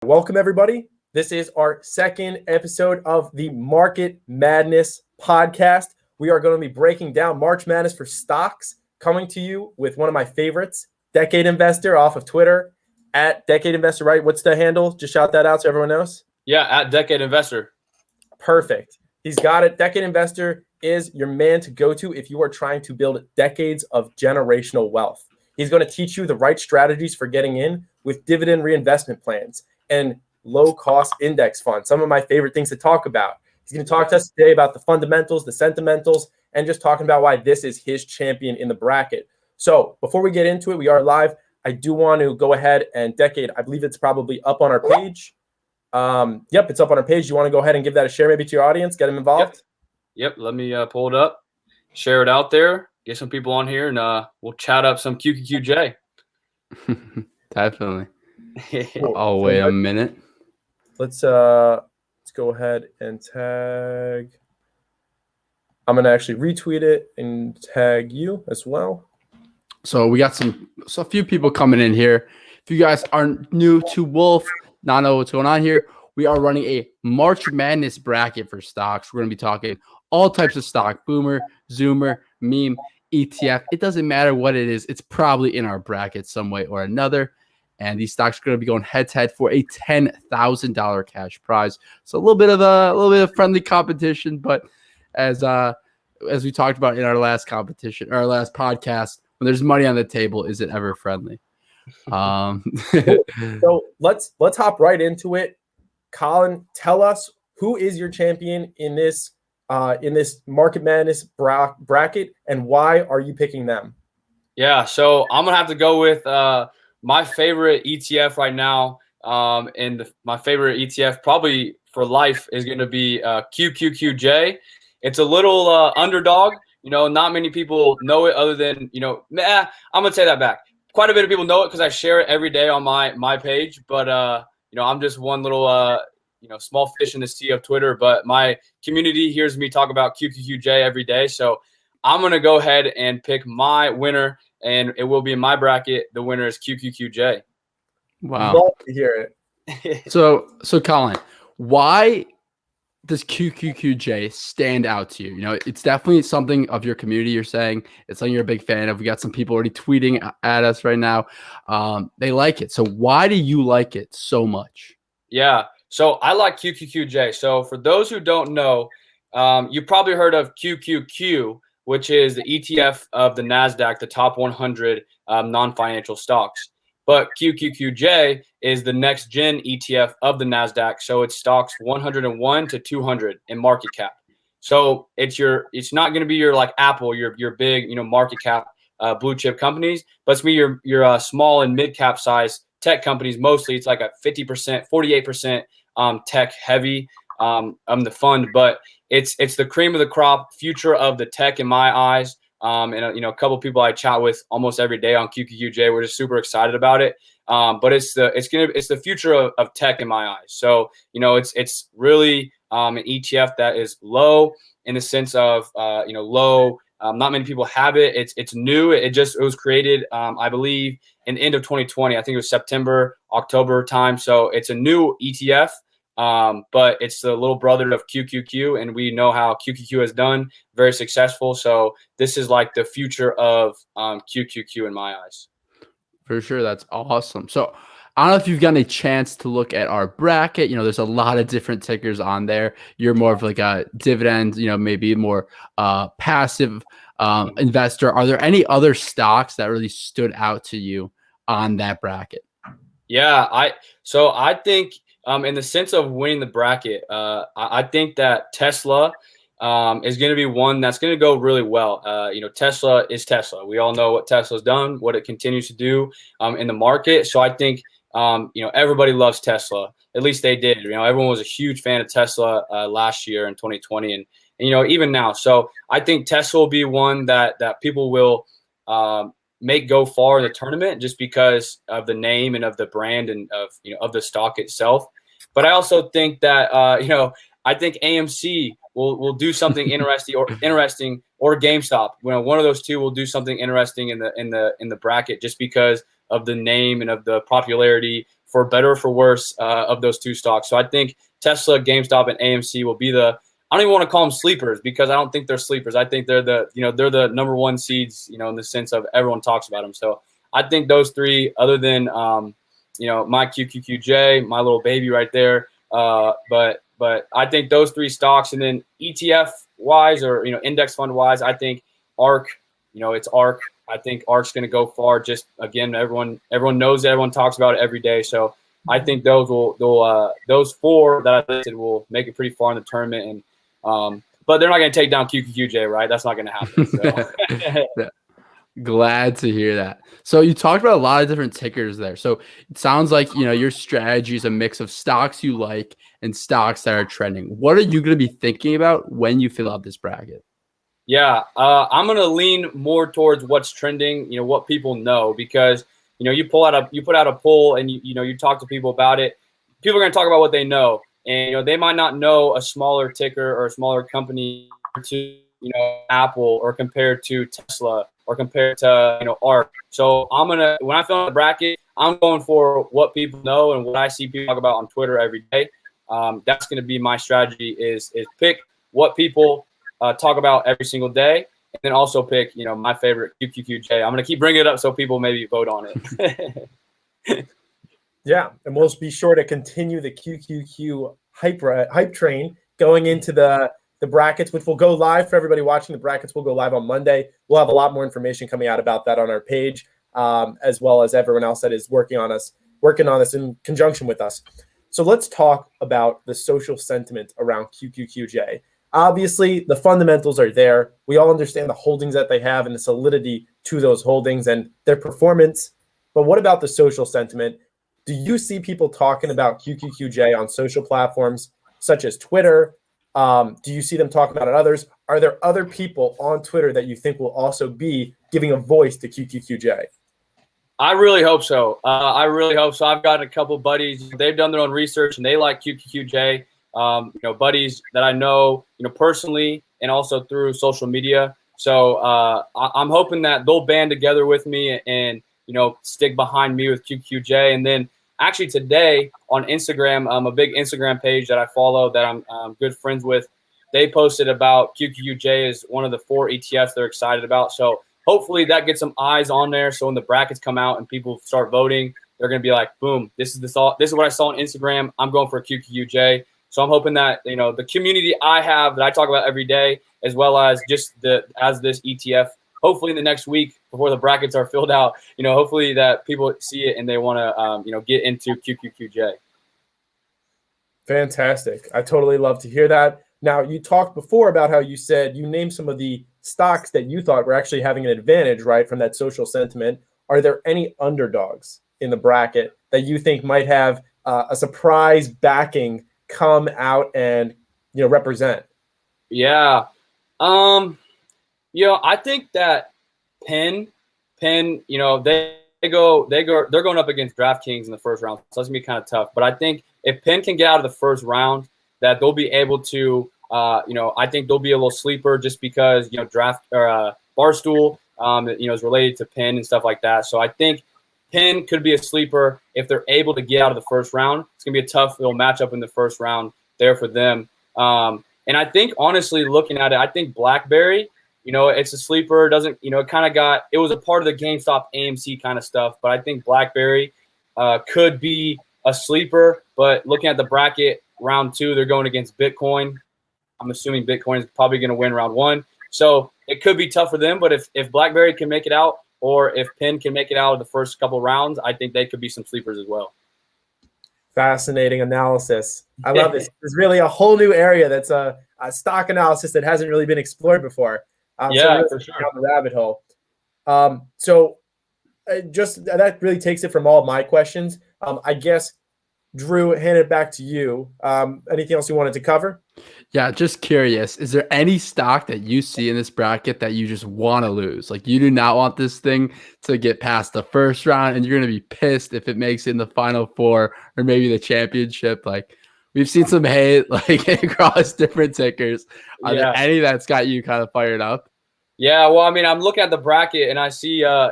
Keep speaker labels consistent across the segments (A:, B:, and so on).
A: Welcome, everybody. This is our second episode of the Market Madness podcast. We are going to be breaking down March Madness for stocks, coming to you with one of my favorites, Decade Investor off of Twitter, at Decade Investor, right? What's the handle? Just shout that out so everyone knows.
B: Yeah, at Decade Investor.
A: Perfect. He's got it. Decade Investor is your man to go to if you are trying to build decades of generational wealth. He's going to teach you the right strategies for getting in with dividend reinvestment plans and low-cost index funds, some of my favorite things to talk about. He's going to talk to us today about the fundamentals, the sentimentals, and just talking about why this is his champion in the bracket. So before we get into it, we are live. I do want to go ahead and Decade, I believe it's probably up on our page. Yep, it's up on our page. You want to go ahead and give that a share maybe to your audience, get them involved?
B: Yep. Let me pull it up, share it out there, get some people on here, and we'll chat up some Qqqj.
C: Definitely.
A: Cool.
C: Oh, wait a minute.
A: Let's go ahead and tag. I'm gonna actually retweet it and tag you as well.
C: So we got a few people coming in here. If you guys aren't new to Wolf, not know what's going on here, we are running a March Madness bracket for stocks. We're gonna be talking all types of stock: boomer, zoomer, meme, ETF. It doesn't matter what it is. It's probably in our bracket some way or another. And these stocks are going to be going head to head for a $10,000 cash prize. So a little bit of friendly competition, but as we talked about in our last competition, our last podcast, when there's money on the table, is it ever friendly?
A: So let's hop right into it. Colin, tell us, who is your champion in this Market Madness bracket, and why are you picking them?
B: Yeah, so I'm gonna have to go with my favorite ETF right now, and my favorite ETF probably for life is going to be Qqqj. It's a little underdog. Not many people know it other than, I'm going to take that back. Quite a bit of people know it because I share it every day on my page. But, I'm just one little, small fish in the sea of Twitter. But my community hears me talk about Qqqj every day. So I'm going to go ahead and pick my winner. And it will be in my bracket. The winner is Qqqj.
C: Wow.
A: Love to hear
C: it. So Colin, why does Qqqj stand out to you? It's definitely something of your community. You're saying it's something you're a big fan of. We got some people already tweeting at us right now. They like it. So why do you like it so much?
B: Yeah. So I like Qqqj. So for those who don't know, you probably heard of Qqqj, which is the ETF of the NASDAQ, the top 100 non-financial stocks. But Qqqj is the next gen ETF of the NASDAQ, so it's stocks 101 to 200 in market cap. So it's not going to be your like Apple, your big market cap blue chip companies, but it's going to be your small and mid cap size tech companies. Mostly, it's like a 50%, 48% tech heavy the fund, but it's the cream of the crop, future of the tech in my eyes. And a couple of people I chat with almost every day on Qqqj. We're just super excited about it. But it's the future of tech in my eyes. So it's really an ETF that is low in the sense of low. Not many people have it. It's new. It was created I believe in the end of 2020. I think it was September, October time. So it's a new ETF. But it's the little brother of Qqqj, and we know how Qqqj has done, very successful. So this is like the future of Qqqj in my eyes.
C: For sure, that's awesome. So I don't know if you've gotten a chance to look at our bracket. There's a lot of different tickers on there. You're more of like a dividend, maybe more passive investor. Are there any other stocks that really stood out to you on that bracket?
B: Yeah, I think. In the sense of winning the bracket, I think that Tesla is going to be one that's going to go really well. Tesla is Tesla. We all know what Tesla's done, what it continues to do in the market. So I think, everybody loves Tesla. At least they did. Everyone was a huge fan of Tesla last year in 2020 and even now. So I think Tesla will be one that people will make go far in the tournament just because of the name and of the brand and of the stock itself. But I also think that I think AMC will do something interesting or GameStop. One of those two will do something interesting in the bracket just because of the name and of the popularity for better or for worse of those two stocks. So I think Tesla, GameStop, and AMC will be the, I don't even want to call them sleepers because I don't think they're sleepers. I think they're the, they're the number one seeds, in the sense of everyone talks about them. So I think those three, other than, my QQQJ, my little baby right there. But I think those three stocks, and then ETF wise or, index fund wise, I think ARK, it's ARK. I think ARK's going to go far. Just again, everyone knows it. Everyone talks about it every day. So I think those those four that I listed will make it pretty far in the tournament. And but they're not going to take down QQQJ, right? That's not going to happen. So.
C: Glad to hear that. So you talked about a lot of different tickers there. So it sounds like, your strategy is a mix of stocks you like and stocks that are trending. What are you going to be thinking about when you fill out this bracket?
B: Yeah, I'm going to lean more towards what's trending, what people know, because, you put out a poll and you talk to people about it. People are going to talk about what they know, and they might not know a smaller ticker or a smaller company to Apple or compared to Tesla or compared to ARK. So when I fill out the bracket, I'm going for what people know and what I see people talk about on Twitter every day. That's going to be my strategy is pick what people talk about every single day, and then also pick my favorite QQQJ. I'm going to keep bringing it up so people maybe vote on it.
A: Yeah, and we'll be sure to continue the QQQ hype train going into the brackets, which will go live for everybody watching. The brackets will go live on Monday. We'll have a lot more information coming out about that on our page, as well as everyone else that is working on this in conjunction with us. So let's talk about the social sentiment around QQQJ. Obviously, the fundamentals are there. We all understand the holdings that they have and the solidity to those holdings and their performance. But what about the social sentiment? Do you see people talking about QQQJ on social platforms such as Twitter? Do you see them talking about it others? Are there other people on Twitter that you think will also be giving a voice to QQQJ?
B: I really hope so. I've got a couple buddies. They've done their own research and they like QQQJ. Buddies that I know, personally and also through social media. So I'm hoping that they'll band together with me and, stick behind me with QQJ. And then actually today on Instagram, a big Instagram page that I follow that I'm good friends with, they posted about QQJ as one of the 4 ETFs they're excited about. So hopefully that gets some eyes on there. So when the brackets come out and people start voting, they're going to be like, boom, this is what I saw on Instagram. I'm going for QQJ. So I'm hoping that, the community I have that I talk about every day, as well as just as this ETF, hopefully in the next week before the brackets are filled out, hopefully that people see it and they want to, get into QQQJ.
A: Fantastic. I totally love to hear that. Now, you talked before about how you said you named some of the stocks that you thought were actually having an advantage, right, from that social sentiment. Are there any underdogs in the bracket that you think might have a surprise backing come out and represent?
B: Yeah. I think that Penn, they're going up against DraftKings in the first round. So that's gonna be kind of tough. But I think if Penn can get out of the first round, that they'll be able to I think they'll be a little sleeper just because draft or Barstool is related to Penn and stuff like that. So I think Penn could be a sleeper if they're able to get out of the first round. It's gonna be a tough little matchup in the first round there for them. And I think honestly, looking at it, I think BlackBerry, it's a sleeper. It doesn't, it was a part of the GameStop AMC kind of stuff, but I think BlackBerry could be a sleeper. But looking at the bracket, round 2, they're going against Bitcoin. I'm assuming Bitcoin is probably going to win round 1. So it could be tough for them. But if BlackBerry can make it out, or if Penn can make it out of the first couple rounds, I think they could be some sleepers as well.
A: Fascinating analysis. I love this. There's really a whole new area that's a stock analysis that hasn't really been explored before. So really
B: for sure.
A: Down the rabbit hole. Just that really takes it from all of my questions. I guess, Drew, hand it back to you. Anything else you wanted to cover?
C: Yeah, just curious. Is there any stock that you see in this bracket that you just want to lose? Like, you do not want this thing to get past the first round, and you're going to be pissed if it makes it in the final 4 or maybe the championship. Like, we've seen some hate across different tickers. Are there any that's got you kind of fired up?
B: Yeah, well, I mean, I'm looking at the bracket and I see, I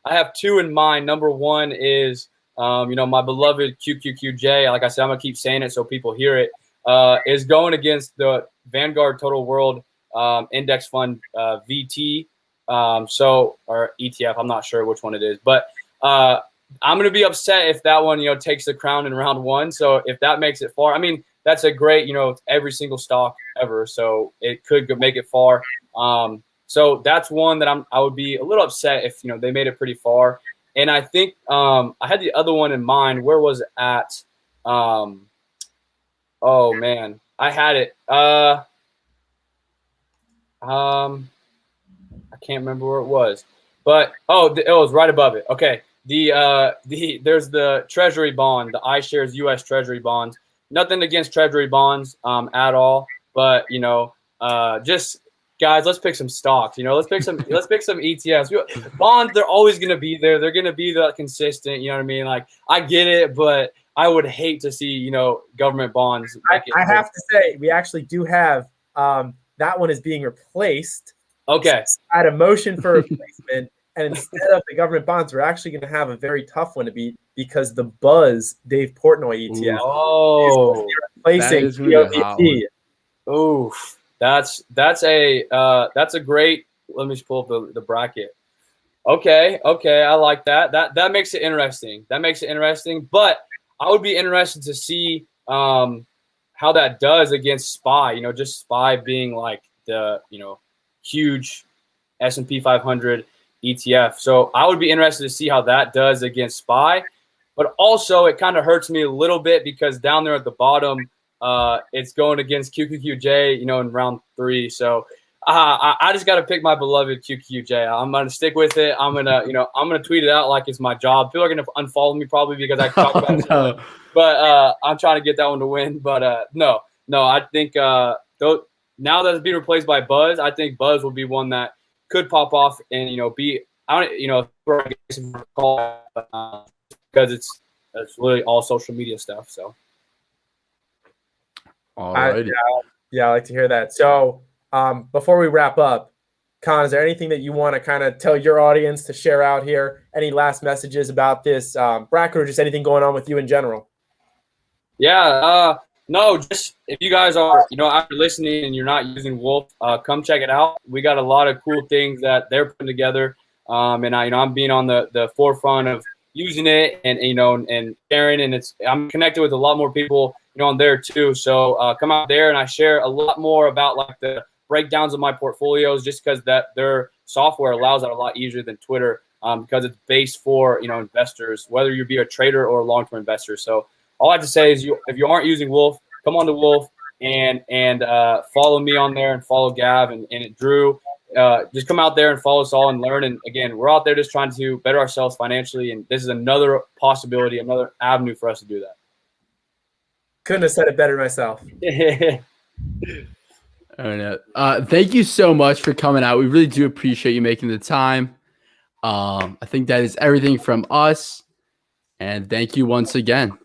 B: have 2 in mind. Number 1 is My beloved QQQJ, like I said, I'm going to keep saying it so people hear it, is going against the Vanguard Total World Index Fund VT, or ETF. I'm not sure which one it is, but I'm going to be upset if that one, takes the crown in round one. So if that makes it far, I mean, that's a great, every single stock ever. So it could make it far. So that's one that I would be a little upset if, they made it pretty far. And I think I had the other one in mind. Where was it at? Oh man, I had it. I can't remember where it was, but it was right above it. Okay. There's the Treasury bond, the iShares U.S. Treasury bonds. Nothing against Treasury bonds at all, but just guys, let's pick some stocks. Let's pick some ETFs. Bonds, they're always going to be there. They're going to be the consistent. You know what I mean? Like, I get it, but I would hate to see government bonds.
A: I have to say, we actually do have that one is being replaced.
B: Okay.
A: I had a motion for replacement. And instead of the government bonds, we're actually going to have a very tough one to beat because the Buzz Dave Portnoy ETF is replacing GOVT.
B: Oof, that's a great. Let me just pull up the bracket. Okay, I like that. That makes it interesting. But I would be interested to see how that does against SPY. Just SPY being like the huge S&P 500. ETF. So I would be interested to see how that does against SPY, but also it kind of hurts me a little bit because down there at the bottom, it's going against QQQJ, in round 3. So I just got to pick my beloved QQJ. I'm going to stick with it. I'm going to tweet it out like it's my job. People are going to unfollow me probably because I talk about it. No. But I'm trying to get that one to win. But no, I think now that it's being replaced by Buzz, I think Buzz will be one that could pop off and be because it's really all social media stuff. So,
C: all right,
A: yeah, I like to hear that. So, before we wrap up, Con, is there anything that you want to kind of tell your audience to share out here? Any last messages about this bracket, or just anything going on with you in general?
B: Yeah. No, just if you guys are, after listening and you're not using Wolf, come check it out. We got a lot of cool things that they're putting together. And I'm being on the forefront of using it and sharing, and I'm connected with a lot more people, on there too. So come out there, and I share a lot more about like the breakdowns of my portfolios, just because that their software allows that a lot easier than Twitter, because it's based for, investors, whether you be a trader or a long-term investor. So all I have to say is if you aren't using Wolf, come on to Wolf and follow me on there and follow Gav and Drew. Just come out there and follow us all and learn. And again, we're out there just trying to better ourselves financially. And this is another possibility, another avenue for us to do that.
A: Couldn't have said it better myself.
C: All right. Thank you so much for coming out. We really do appreciate you making the time. I think that is everything from us. And thank you once again.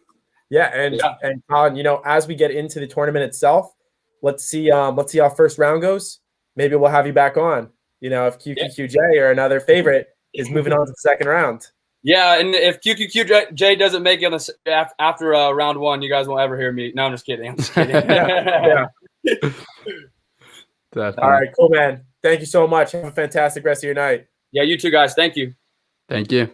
A: Yeah, and Colin, as we get into the tournament itself, let's see how first round goes. Maybe we'll have you back on. If QQQJ or another favorite is moving on to the second round.
B: Yeah, and if QQQJ doesn't make it after round 1, you guys won't ever hear me. No, I'm just kidding.
A: Yeah. All right, cool, man. Thank you so much. Have a fantastic rest of your night.
B: Yeah, you too, guys. Thank you.
C: Thank you.